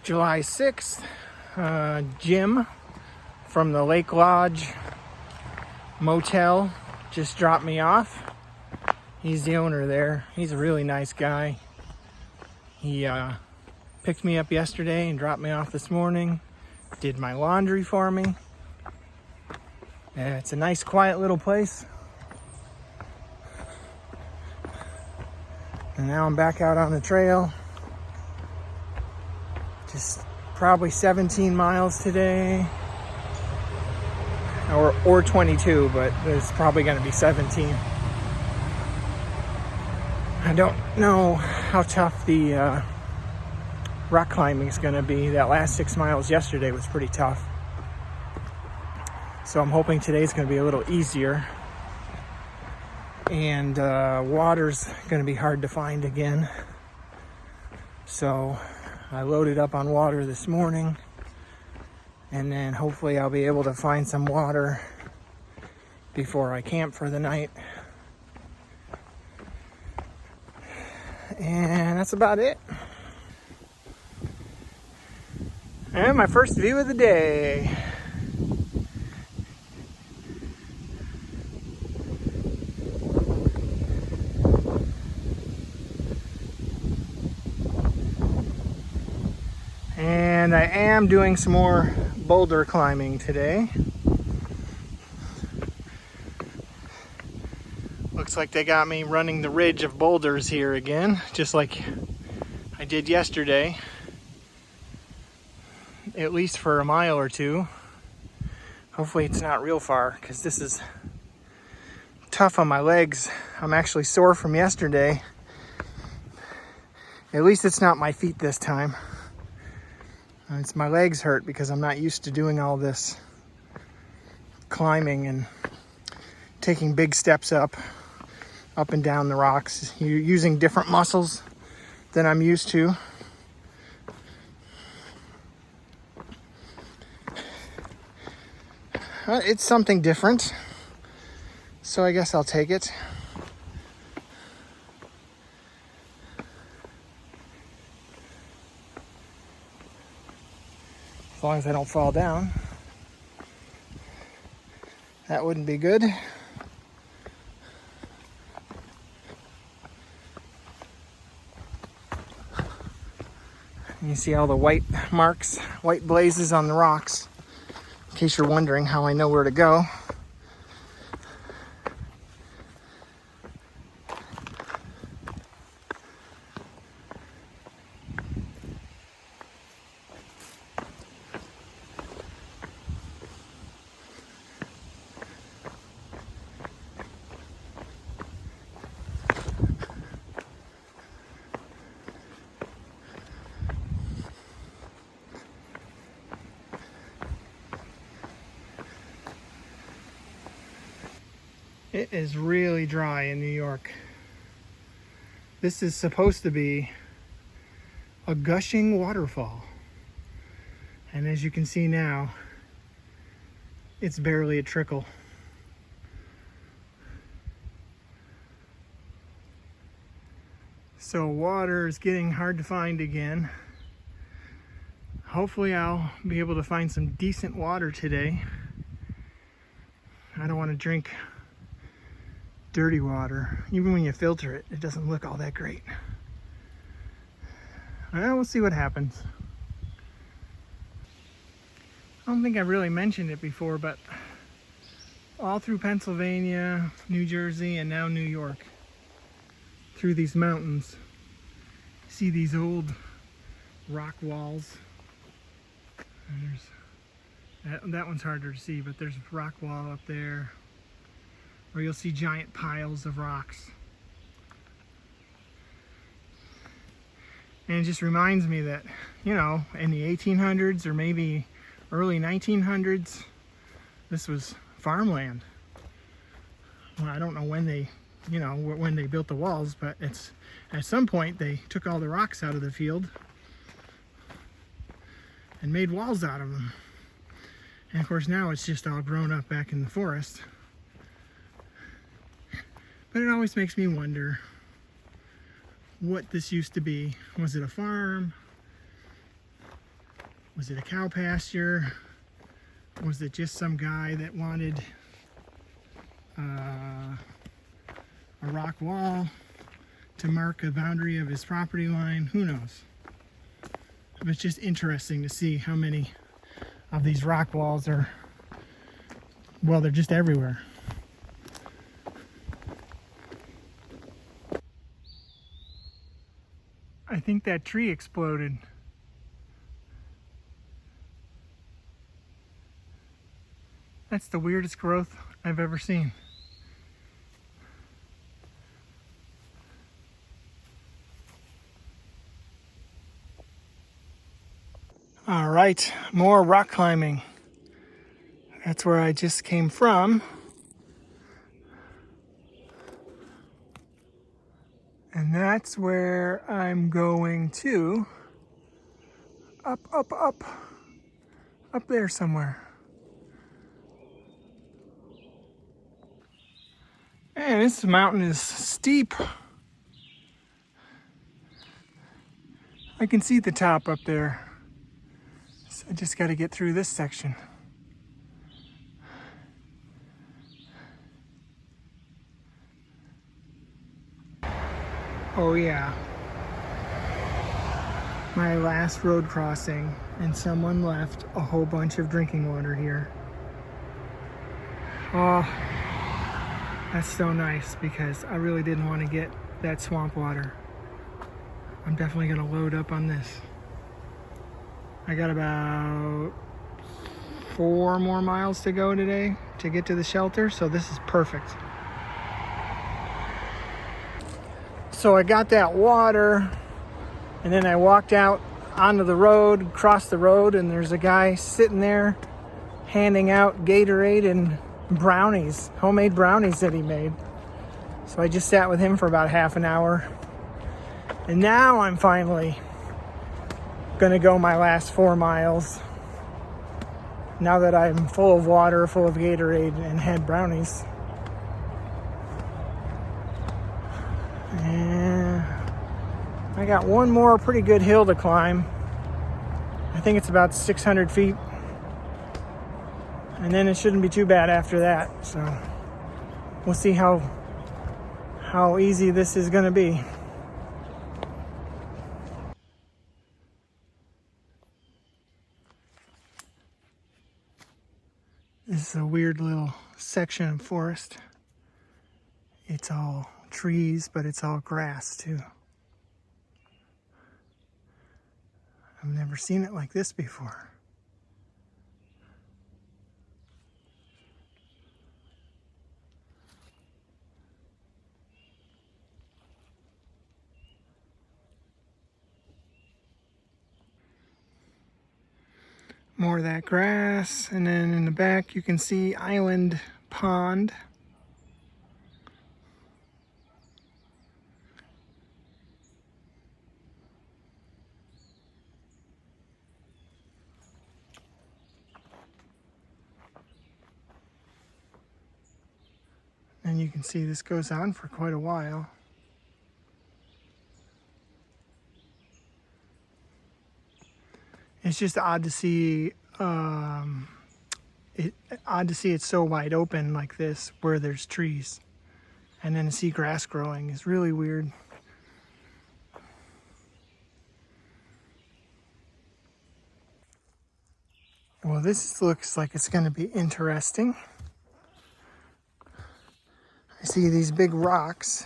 July 6th. Jim from the Lake Lodge Motel just dropped me off. He's the owner there. He's a really nice guy. He picked me up yesterday and dropped me off this morning. Did my laundry for me. It's a nice quiet little place. And now I'm back out on the trail. Just probably 17 miles today. Or 22, but it's probably going to be 17. I don't know how tough the rock climbing is going to be. That last 6 miles yesterday was pretty tough. So I'm hoping today's going to be a little easier. And water's going to be hard to find again. So I loaded up on water this morning. And then hopefully I'll be able to find some water before I camp for the night. And that's about it. And my first view of the day. And I am doing some more boulder climbing today. Looks like they got me running the ridge of boulders here again, just like I did yesterday. At least for a mile or two. Hopefully it's not real far, because this is tough on my legs. I'm actually sore from yesterday. At least it's not my feet this time. It's my legs hurt because I'm not used to doing all this climbing and taking big steps up and down the rocks. You're using different muscles than I'm used to. It's something different, so I guess I'll take it. As long as I don't fall down. That wouldn't be good. You see all the white marks, white blazes on the rocks. In case you're wondering how I know where to go. It is really dry in New York. This is supposed to be a gushing waterfall. And as you can see now, it's barely a trickle. So water is getting hard to find again. Hopefully I'll be able to find some decent water today. I don't want to drink dirty water. Even when you filter it, it doesn't look all that great. Well, we'll see what happens. I don't think I've really mentioned it before, but all through Pennsylvania, New Jersey, and now New York, through these mountains, you see these old rock walls. And there's that one's harder to see, but there's a rock wall up there. Or you'll see giant piles of rocks. And it just reminds me that, you know, in the 1800s or maybe early 1900s, this was farmland. Well, I don't know when they, when they built the walls, but it's at some point they took all the rocks out of the field and made walls out of them. And of course now it's just all grown up back in the forest. But it always makes me wonder what this used to be. Was it a farm? Was it a cow pasture? Was it just some guy that wanted a rock wall to mark a boundary of his property line? Who knows? But it's just interesting to see how many of these rock walls are, well, they're just everywhere. I think that tree exploded. That's the weirdest growth I've ever seen. All right, more rock climbing. That's where I just came from. And that's where I'm going to. Up, up, up. Up there somewhere. And this mountain is steep. I can see the top up there. So I just got to get through this section. Oh yeah. My last road crossing, and someone left a whole bunch of drinking water here. Oh, that's so nice because I really didn't want to get that swamp water. I'm definitely going to load up on this. I got about 4 more miles to go today to get to the shelter, so this is perfect. So I got that water, and then I walked out onto the road, crossed the road, and there's a guy sitting there handing out Gatorade and brownies, homemade brownies that he made. So I just sat with him for about half an hour. And now I'm finally gonna go my last 4 miles. Now that I'm full of water, full of Gatorade, and had brownies. And I got one more pretty good hill to climb. I think it's about 600 feet. And then it shouldn't be too bad after that. So we'll see how easy this is gonna be. This is a weird little section of forest. It's all trees, but it's all grass too. I've never seen it like this before. More of that grass, and then in the back you can see Island Pond. And you can see this goes on for quite a while. It's just odd to see it's so wide open like this where there's trees, and then to see grass growing is really weird. Well, this looks like it's going to be interesting. I see these big rocks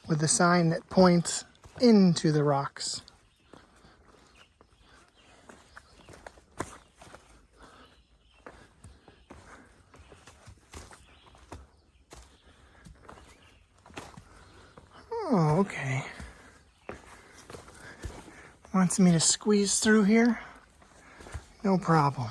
with a sign that points into the rocks. Oh, okay. Wants me to squeeze through here? No problem.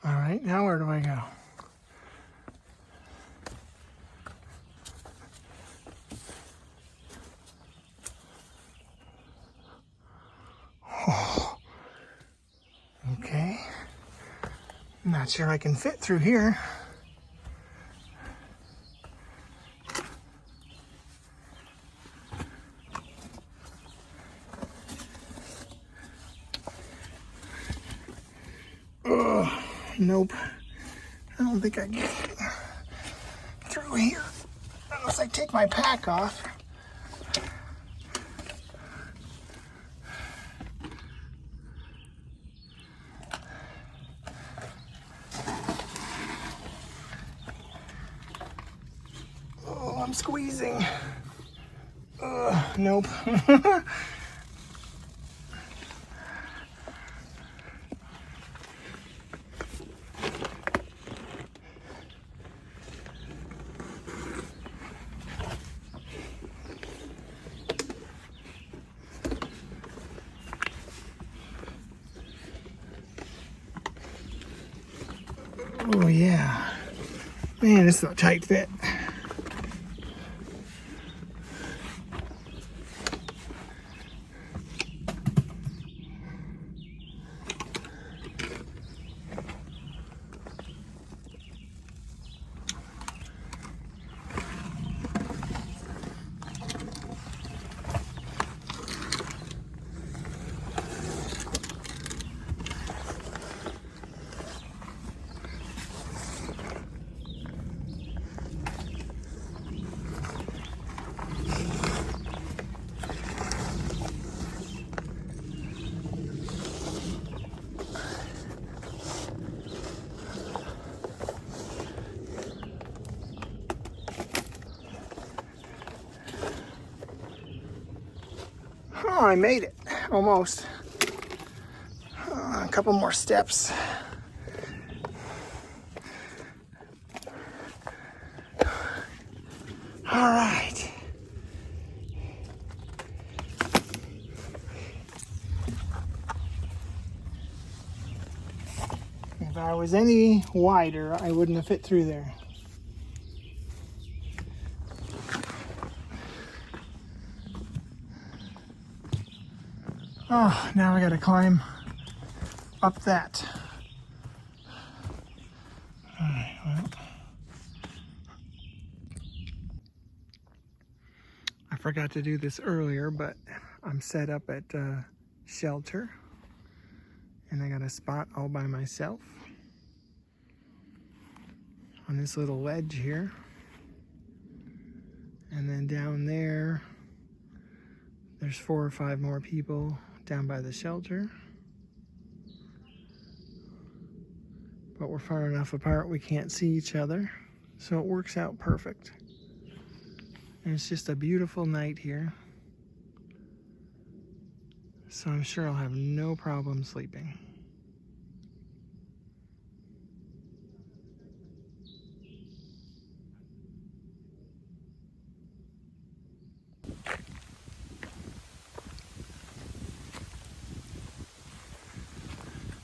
All right, now where do I go? I'm not sure I can fit through here. Ugh, nope. I don't think I can get through here unless I take my pack off. Oh, I'm squeezing. Nope. Oh yeah. Man, this is a tight fit. Oh, I made it, almost. A couple more steps. All right. If I was any wider, I wouldn't have fit through there. Oh, now I gotta climb up that. All right, well. I forgot to do this earlier, but I'm set up at shelter. And I got a spot all by myself on this little ledge here. And then down there, there's 4 or 5 more people down by the shelter. But we're far enough apart we can't see each other, so it works out perfect. And it's just a beautiful night here. So I'm sure I'll have no problem sleeping.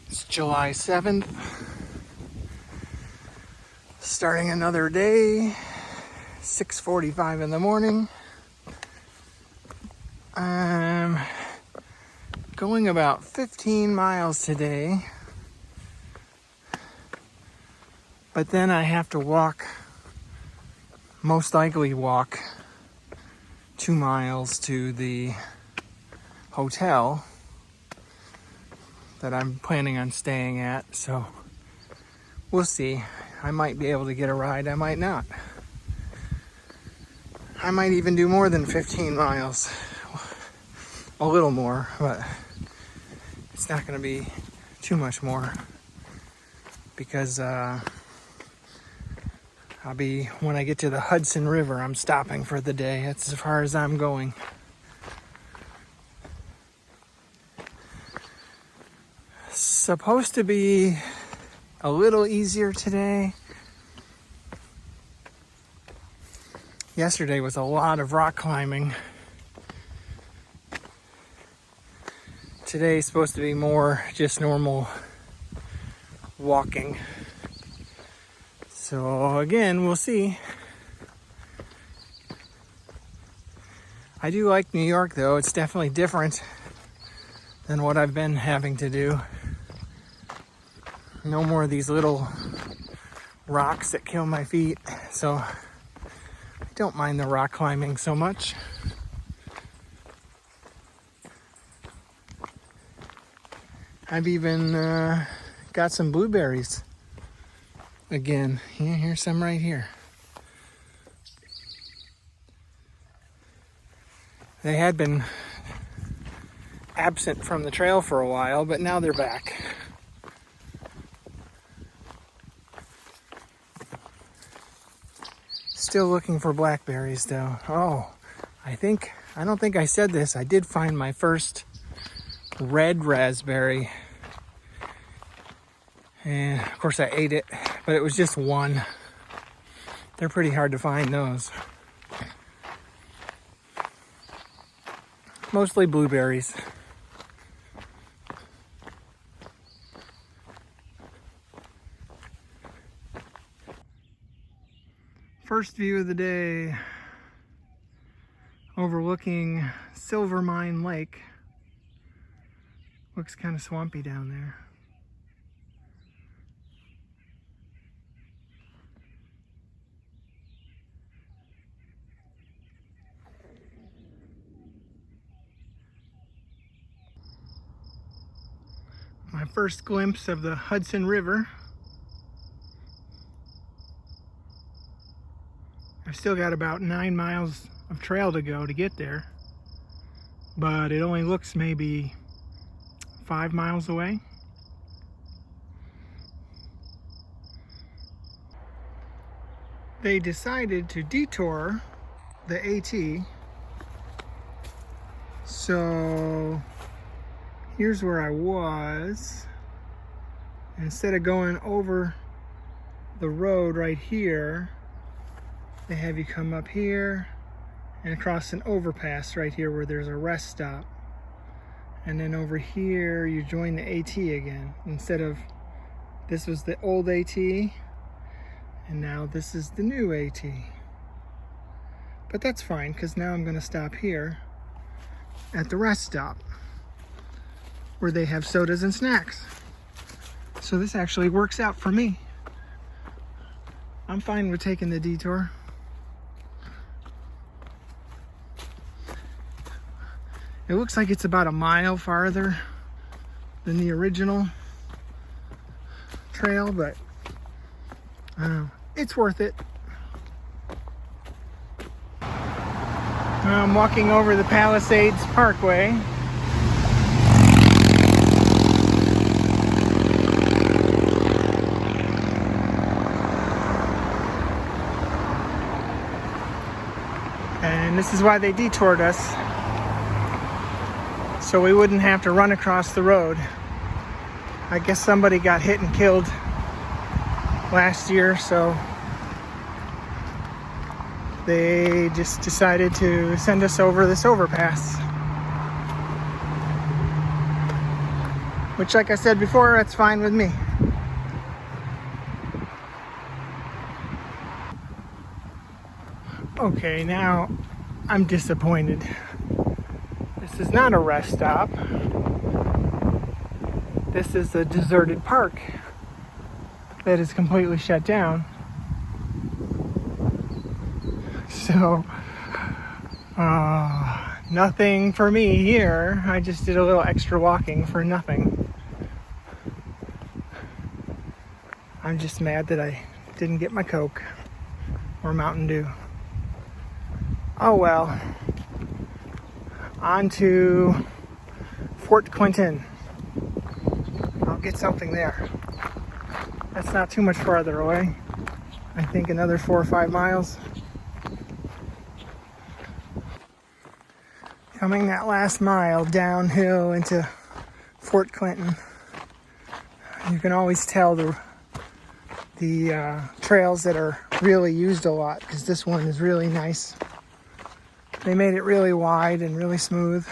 It's July 7th. Starting another day. 6:45 in the morning. I'm going about 15 miles today. But then I have to walk, most likely walk 2 miles to the hotel that I'm planning on staying at. So we'll see. I might be able to get a ride, I might not. I might even do more than 15 miles. A little more, but it's not going to be too much more because when I get to the Hudson River, I'm stopping for the day. That's as far as I'm going. Supposed to be a little easier today. Yesterday was a lot of rock climbing. Today's supposed to be more just normal walking. So again, we'll see. I do like New York though. It's definitely different than what I've been having to do. No more of these little rocks that kill my feet. So I don't mind the rock climbing so much. I've even got some blueberries again. Yeah, here's some right here. They had been absent from the trail for a while, but now they're back. Still looking for blackberries though. Oh, I don't think I said this. I did find my first red raspberry. And of course I ate it, but it was just one. They're pretty hard to find, those. Mostly blueberries. First view of the day, overlooking Silver Mine Lake. Looks kind of swampy down there. My first glimpse of the Hudson River. I've still got about 9 miles of trail to go to get there, but it only looks maybe 5 miles away. They decided to detour the AT, so here's where I was. Instead of going over the road right here, they have you come up here and across an overpass right here where there's a rest stop. And then over here you join the AT again. Instead of, this was the old AT, and now this is the new AT. But that's fine, because now I'm going to stop here at the rest stop where they have sodas and snacks. So this actually works out for me. I'm fine with taking the detour. It looks like it's about a mile farther than the original trail, but it's worth it. I'm walking over the Palisades Parkway. And this is why they detoured us, so we wouldn't have to run across the road. I guess somebody got hit and killed last year, so they just decided to send us over this overpass. Which, like I said before, that's fine with me. Okay, now I'm disappointed. This is not a rest stop. This is a deserted park that is completely shut down. So, nothing for me here. I just did a little extra walking for nothing. I'm just mad that I didn't get my Coke or Mountain Dew. Oh well. On to Fort Clinton. I'll get something there. That's not too much farther away. I think another 4 or 5 miles. Coming that last mile downhill into Fort Clinton. You can always tell the trails that are really used a lot, because this one is really nice. They made it really wide and really smooth,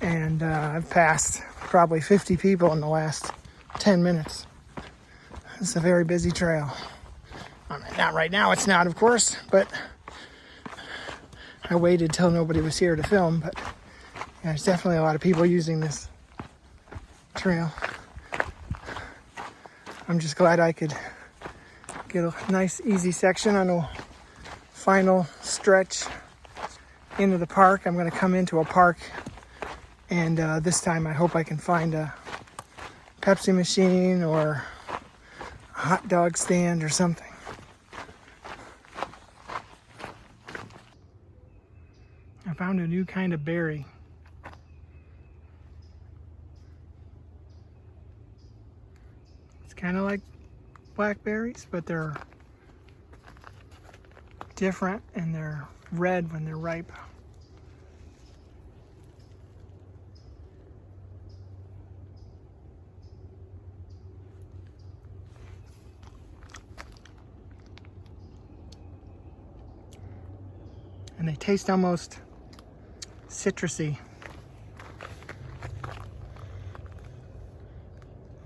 and I've passed probably 50 people in the last 10 minutes. It's a very busy trail. I mean, not right now, it's not, of course, but I waited till nobody was here to film, but yeah, there's definitely a lot of people using this trail. I'm just glad I could get a nice easy section on a final stretch into the park. I'm going to come into a park, and this time I hope I can find a Pepsi machine or a hot dog stand or something. I found a new kind of berry. It's kind of like blackberries, but they're different and they're red when they're ripe. And they taste almost citrusy,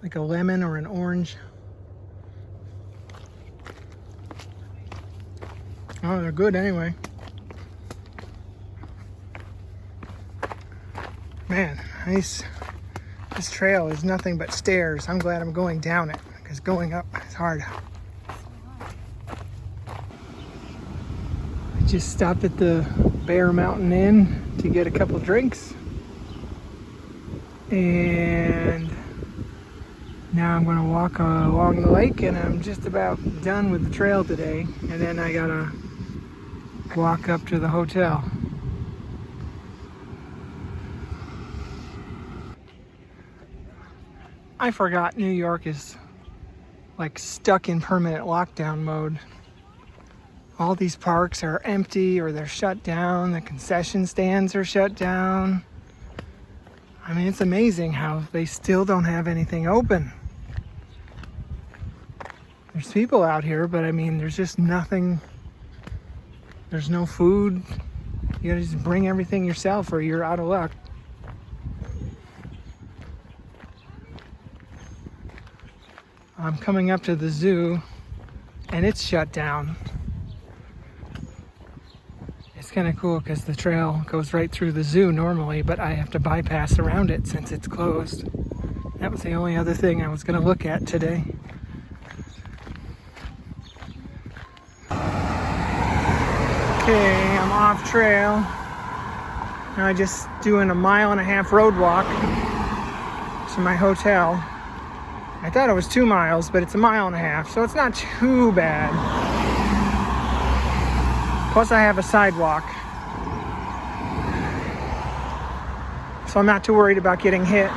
like a lemon or an orange. Oh, they're good anyway. Man, this trail is nothing but stairs. I'm glad I'm going down it, because going up is hard. I just stopped at the Bear Mountain Inn to get a couple drinks, and now I'm going to walk along the lake, and I'm just about done with the trail today, and then I gotta walk up to the hotel. I forgot New York is like stuck in permanent lockdown mode. All these parks are empty or they're shut down. The concession stands are shut down. I mean, it's amazing how they still don't have anything open. There's people out here, but I mean, there's just nothing. There's no food. You gotta just bring everything yourself or you're out of luck. I'm coming up to the zoo and it's shut down. It's kind of cool because the trail goes right through the zoo normally, but I have to bypass around it since it's closed. That was the only other thing I was going to look at today. Okay, I'm off trail. Now I'm just doing a 1.5 mile road walk to my hotel. I thought it was 2 miles, but it's 1.5 miles, so it's not too bad. Plus I have a sidewalk, so I'm not too worried about getting hit.